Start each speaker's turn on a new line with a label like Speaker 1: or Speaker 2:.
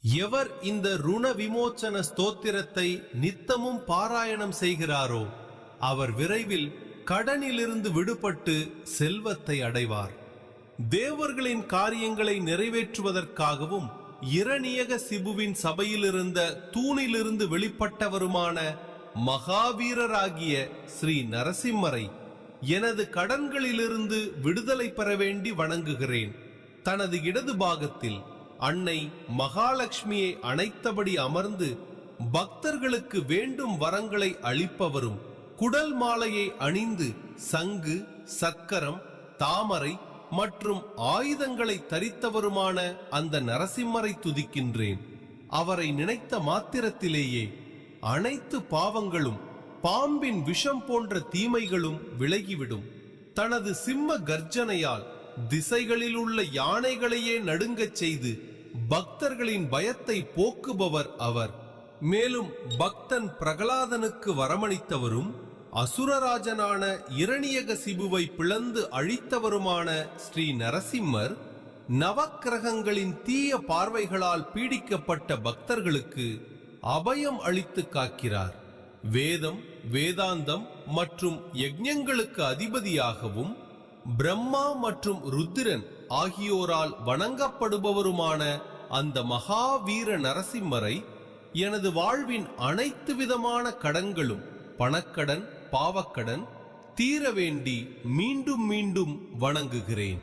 Speaker 1: எவர் இந்த ருண விமோச்சன ஸ்தோத்திரத்தை நித்தமும் பாராயணம் செய்கிறாரோ அவர் விரைவில் கடனிலிருந்து விடுபட்டு செல்வத்தை அடைவார். தேவர்களின் காரியங்களை நிறைவேற்றுவதற்காகவும் இரணியக சிபுவின் சபையிலிருந்த தூணிலிருந்து வெளிப்பட்டவருமான மகாவீரராகிய ஸ்ரீ நரசிம்மரை எனது கடன்களிலிருந்து விடுதலை பெற வேண்டி வணங்குகிறேன். தனது இடது பாகத்தில் அன்னை மகாலட்சுமியை அணைத்தபடி அமர்ந்து பக்தர்களுக்கு வேண்டும் வரங்களை அளிப்பவரும், குடல் மாலையை அணிந்து சங்கு, சக்கரம், தாமரை மற்றும் ஆயுதங்களை தரித்தவருமான அந்த நரசிம்மரை துதிக்கின்றேன். அவரை நினைத்த மாத்திரத்திலேயே அனைத்து பாவங்களும் பாம்பின் விஷம் போன்ற தீமைகளும் விலகிவிடும். தனது சிம்ம கர்ஜனையால் திசைகளில் உள்ள யானைகளையே நடுங்கச் செய்து பக்தர்களின் பயத்தை போக்குபவர் அவர். மேலும் பக்தன் பிரகலாதனுக்கு வரமளித்தவரும் அசுரராஜனான இரணியக சிபுவை பிளந்து அழித்தவருமான ஸ்ரீ நரசிம்மர் நவக்கிரகங்களின் தீய பார்வைகளால் பீடிக்கப்பட்ட பக்தர்களுக்கு அபயம் அளித்து காக்கிறார். வேதம், வேதாந்தம் மற்றும் யஜ்ஞங்களுக்கு அதிபதியாகவும் பிரம்மா மற்றும் ருத்திரன் ஆகியோரால் வணங்கப்படுபவருமான அந்த மகாவீர நரசிம்மரை எனது வாழ்வின் அனைத்து விதமான கடன்களும், பணக்கடன், பாவக்கடன் தீர வேண்டி மீண்டும் மீண்டும் வணங்குகிறேன்.